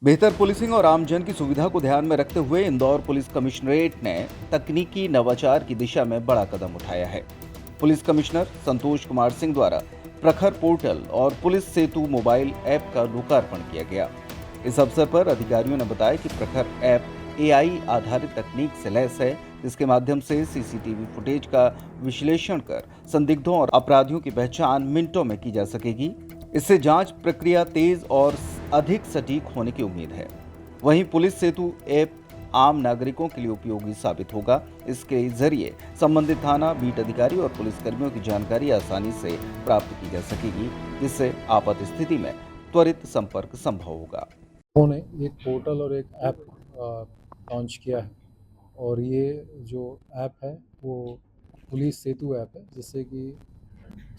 बेहतर पुलिसिंग और आमजन की सुविधा को ध्यान में रखते हुए इंदौर पुलिस कमिश्नरेट ने तकनीकी नवाचार की दिशा में बड़ा कदम उठाया है। पुलिस कमिश्नर संतोष कुमार सिंह द्वारा प्रखर पोर्टल और पुलिस सेतु मोबाइल ऐप का लोकार्पण किया गया। इस अवसर पर अधिकारियों ने बताया कि प्रखर ऐप एआई आधारित तकनीक से लैस है, जिसके माध्यम से सीसीटीवी फुटेज का विश्लेषण कर संदिग्धों और अपराधियों की पहचान मिनटों में की जा सकेगी। इससे जांच प्रक्रिया तेज और अधिक सटीक होने की उम्मीद है। वहीं पुलिस सेतु ऐप आम नागरिकों के लिए उपयोगी साबित होगा। इसके जरिए संबंधित थाना, बीट अधिकारी और पुलिसकर्मियों की जानकारी आसानी से प्राप्त की जा सकेगी, जिससे आपात स्थिति में त्वरित संपर्क संभव होगा। उन्होंने एक पोर्टल और एक ऐप लॉन्च किया है और ये जो ऐप है वो पुलिस सेतु ऐप है, जिससे कि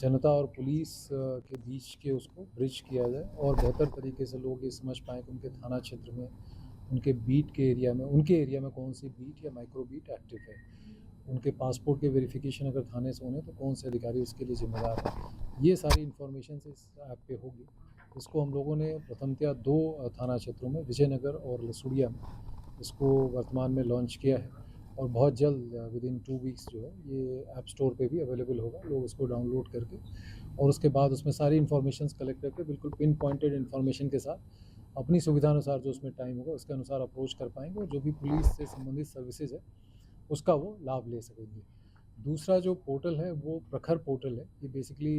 जनता और पुलिस के बीच के उसको ब्रिज किया जाए और बेहतर तरीके से लोग ये समझ पाएँ कि उनके थाना क्षेत्र में, उनके बीट के एरिया में, उनके एरिया में कौन सी बीट या माइक्रो बीट एक्टिव है। उनके पासपोर्ट के वेरिफिकेशन अगर थाने से होने तो कौन से अधिकारी उसके लिए जिम्मेदार है। ये सारी इन्फॉर्मेशन इस ऐप पे होगी। इसको हम लोगों ने प्रथमतया 2 थाना क्षेत्रों में, विजयनगर और लसुड़िया में, इसको वर्तमान में लॉन्च किया है और बहुत जल्द विदिन 2 वीक्स जो है ये ऐप स्टोर पे भी अवेलेबल होगा। लोग उसको डाउनलोड करके और उसके बाद उसमें सारी इन्फॉर्मेशंस कलेक्ट करके बिल्कुल पिन पॉइंटेड इन्फॉर्मेशन के साथ अपनी सुविधा अनुसार जो उसमें टाइम होगा उसके अनुसार अप्रोच कर पाएंगे और जो भी पुलिस से संबंधित सर्विसेज है उसका वो लाभ ले सकेंगे। दूसरा जो पोर्टल है वो प्रखर पोर्टल है। ये बेसिकली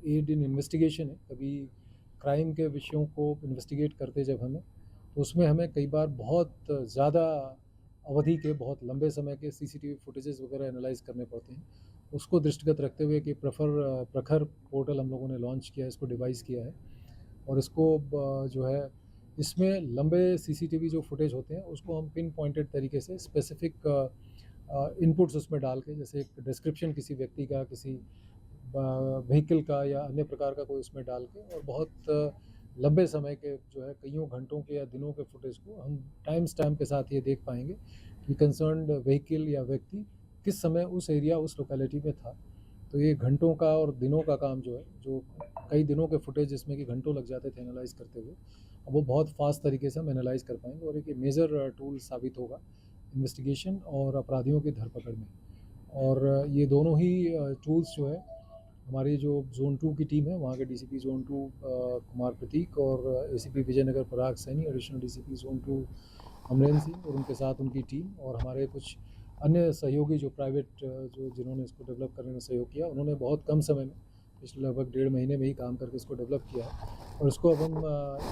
एड इन इन्वेस्टिगेशन है। कभी क्राइम के विषयों को इन्वेस्टिगेट करते जब हमें, तो उसमें हमें कई बार बहुत ज़्यादा अवधि के, बहुत लंबे समय के सीसीटीवी फुटेजेस वगैरह एनालाइज करने पड़ते हैं। उसको दृष्टिगत रखते हुए कि प्रखर पोर्टल हम लोगों ने लॉन्च किया है, इसको डिवाइस किया है और इसको जो है इसमें लंबे सीसीटीवी जो फुटेज होते हैं उसको हम पिन पॉइंटेड तरीके से स्पेसिफिक इनपुट्स उसमें डाल के, जैसे एक डिस्क्रिप्शन किसी व्यक्ति का, किसी व्हीकल का या अन्य प्रकार का कोई उसमें डाल के और बहुत लंबे समय के जो है कईयों घंटों के या दिनों के फुटेज को हम टाइम स्टैम्प के साथ ये देख पाएंगे कि कंसर्न्ड व्हीकल या व्यक्ति किस समय उस एरिया, उस लोकेलिटी में था। तो ये घंटों का और दिनों का काम जो है, जो कई दिनों के फुटेज जिसमें कि घंटों लग जाते थे एनालाइज करते हुए, अब वो बहुत फास्ट तरीके से हम एनालाइज कर पाएंगे और एक मेजर टूल साबित होगा इन्वेस्टिगेशन और अपराधियों की धरपकड़ में। और ये दोनों ही टूल्स जो है हमारी जो ज़ोन 2 की टीम है, वहाँ के डीसीपी ज़ोन 2 कुमार प्रतीक और ACP Vijaynagar Parag Saini, additional DCP zone 2 Amarendra Singh और उनके साथ उनकी टीम और हमारे कुछ अन्य सहयोगी जो प्राइवेट जो जिन्होंने इसको डेवलप करने में सहयोग किया, उन्होंने बहुत कम समय में, पिछले लगभग 1.5 महीने में ही काम करके इसको डेवलप किया है और इसको अब हम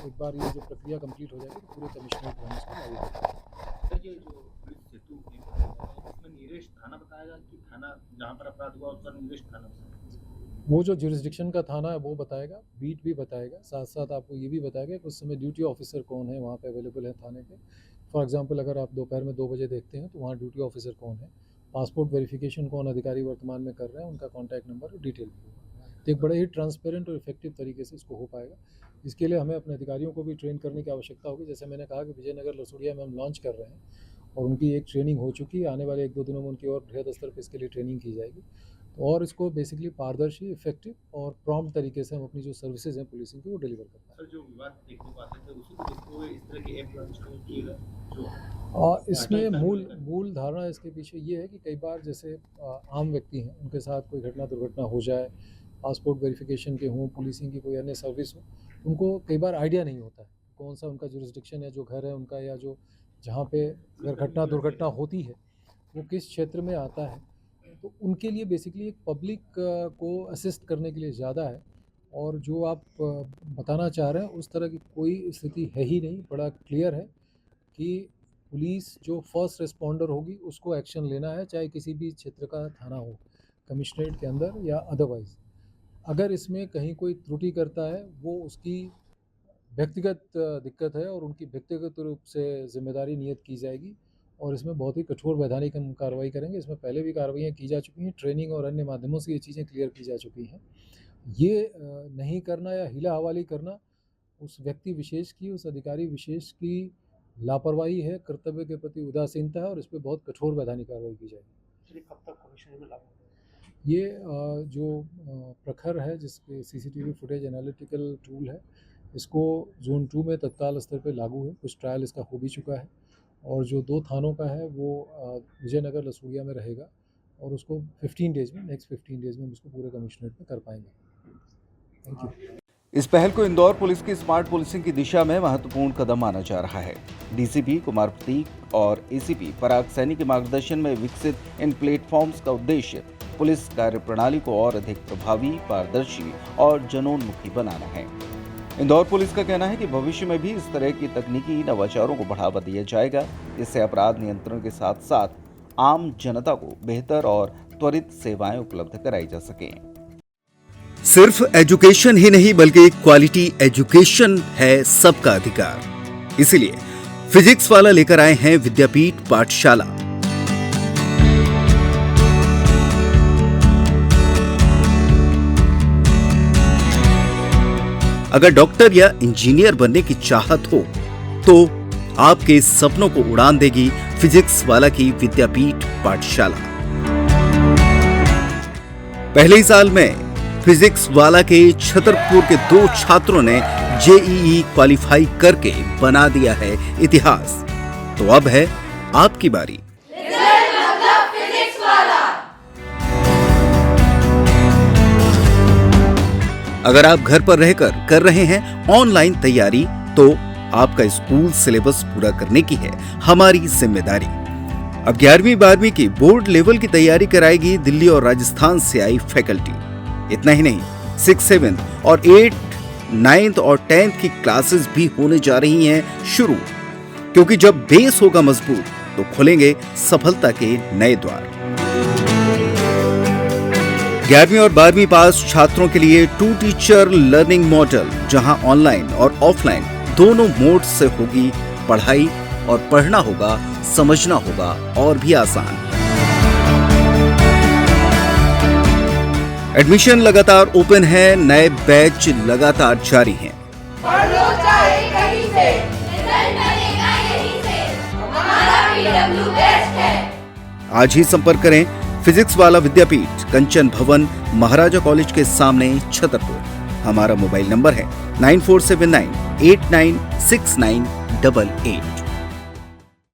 एक बार ये जो प्रक्रिया कंप्लीट हो जाएगी तो पूरे कमिश्नरेट में हम इसको लागू करेंगे। सर, ये जो पुलिस सेतु ऐप है, इसमें नियरेस्ट थाना बताएगा कि थाना जहाँ पर अपराध हुआ उसका नियरेस्ट थाना बताएगा? वो जो जुरिस्डिक्शन का थाना है वो बताएगा, बीट भी बताएगा, साथ साथ आपको ये भी बताएगा कि उस समय ड्यूटी ऑफिसर कौन है वहाँ पे अवेलेबल है थाने पे। फॉर एग्जांपल अगर आप दोपहर में 2 बजे देखते हैं तो वहाँ ड्यूटी ऑफिसर कौन है, पासपोर्ट वेरिफिकेशन कौन अधिकारी वर्तमान में कर रहे हैं, उनका कॉन्टैक्ट नंबर और डिटेल भी होगा। तो एक बड़े ही ट्रांसपेरेंट और इफेक्टिव तरीके से इसको हो पाएगा। इसके लिए हमें अपने अधिकारियों को भी ट्रेन करने की आवश्यकता होगी। जैसे मैंने कहा कि विजयनगर लसुड़िया में हम लॉन्च कर रहे हैं और उनकी एक ट्रेनिंग हो चुकी है। आने वाले 1-2 दिनों में उनकी और बृहद स्तर पर इसके लिए ट्रेनिंग की जाएगी और इसको बेसिकली पारदर्शी, इफेक्टिव और प्रॉम्प्ट तरीके से हम अपनी जो सर्विसेज हैं पुलिसिंग की वो डिलीवर कर पाएँ। सर, जो विवाद देखने को आते थे उसी को देखते हुए इस तरह की ऐप लॉन्च क्यों की है? जो और इसमें भ्रष्टाचार को मूल लेकर। मूल धारणा इसके पीछे ये है कि कई बार जैसे आम व्यक्ति हैं, उनके साथ कोई घटना दुर्घटना हो जाए, पासपोर्ट वेरिफिकेशन के हों, पुलिसिंग की कोई अन्य सर्विस हो, उनको कई बार आइडिया नहीं होता है कौन सा उनका जुरिस्डिक्शन है, जो घर है उनका या जो जहाँ पे अगर घटना दुर्घटना होती है वो किस क्षेत्र में आता है। तो उनके लिए बेसिकली एक पब्लिक को असिस्ट करने के लिए ज़्यादा है और जो आप बताना चाह रहे हैं उस तरह की कोई स्थिति है ही नहीं। बड़ा क्लियर है कि पुलिस जो फर्स्ट रिस्पॉन्डर होगी उसको एक्शन लेना है, चाहे किसी भी क्षेत्र का थाना हो, कमिश्नरेट के अंदर या अदरवाइज़। अगर इसमें कहीं कोई त्रुटि करता है वो उसकी व्यक्तिगत दिक्कत है और उनकी व्यक्तिगत रूप से ज़िम्मेदारी नियत की जाएगी और इसमें बहुत ही कठोर वैधानिक हम कार्रवाई करेंगे। इसमें पहले भी कार्रवाइयाँ की जा चुकी हैं, ट्रेनिंग और अन्य माध्यमों से ये चीज़ें क्लियर की जा चुकी हैं। ये नहीं करना या हीला-हवाली करना उस व्यक्ति विशेष की, उस अधिकारी विशेष की लापरवाही है, कर्तव्य के प्रति उदासीनता है और इस पे बहुत कठोर वैधानिक कार्रवाई की जाएगी। ये कब तक कमिश्नर में लागू होगा? ये जो प्रखर है जिसके सीसीटीवी फुटेज एनालिटिकल टूल है, इसको जोन 2 में तत्काल स्तर पे लागू है, कुछ ट्रायल इसका हो भी चुका है और जो 2 थानों का है वो विजयनगर लसूड़िया में रहेगा और उसको 15 डेज़ में, नेक्स्ट 15 डेज़ में हम इसको पूरे कमिश्नरेट में कर पाएंगे। Thank you. इस पहल को इंदौर पुलिस की स्मार्ट पुलिसिंग की दिशा में महत्वपूर्ण कदम माना जा रहा है। डीसीपी कुमार प्रतीक और एसीपी पराग सैनी के मार्गदर्शन में विकसित इन प्लेटफॉर्म्स का उद्देश्य पुलिस कार्यप्रणाली को और अधिक प्रभावी, पारदर्शी और जनोन्मुखी बनाना है। इंदौर पुलिस का कहना है कि भविष्य में भी इस तरह की तकनीकी नवाचारों को बढ़ावा दिया जाएगा, जिससे अपराध नियंत्रण के साथ साथ आम जनता को बेहतर और त्वरित सेवाएं उपलब्ध कराई जा सकें। सिर्फ एजुकेशन ही नहीं बल्कि क्वालिटी एजुकेशन है सबका अधिकार। इसीलिए फिजिक्स वाला लेकर आए हैं विद्यापीठ पाठशाला। अगर डॉक्टर या इंजीनियर बनने की चाहत हो तो आपके सपनों को उड़ान देगी फिजिक्स वाला की विद्यापीठ पाठशाला। पहले ही साल में फिजिक्स वाला के छतरपुर के 2 छात्रों ने जेईई क्वालिफाई करके बना दिया है इतिहास। तो अब है आपकी बारी। अगर आप घर पर रहकर कर रहे हैं ऑनलाइन तैयारी तो आपका स्कूल सिलेबस पूरा करने की है हमारी जिम्मेदारी। अब 11वीं 12वीं की बोर्ड लेवल की तैयारी कराएगी दिल्ली और राजस्थान से आई फैकल्टी। इतना ही नहीं, 6, 7 और 8, 9th और 10th की क्लासेस भी होने जा रही हैं शुरू, क्योंकि जब बेस होगा मजबूत तो खुलेंगे सफलता के नए द्वार। 11वीं और 12वीं पास छात्रों के लिए 2 टीचर लर्निंग मॉडल, जहां ऑनलाइन और ऑफलाइन दोनों मोड से होगी पढ़ाई और पढ़ना होगा, समझना होगा और भी आसान। एडमिशन लगातार ओपन है, नए बैच लगातार जारी हैं। पढ़ लो चाहे कहीं से, रिजल्ट बनेगा यहीं से, हमारा PW बेस्ट है। आज ही संपर्क करें फिजिक्स वाला विद्यापीठ, कंचन भवन, महाराजा कॉलेज के सामने, छतरपुर। हमारा मोबाइल नंबर है 9479 896988।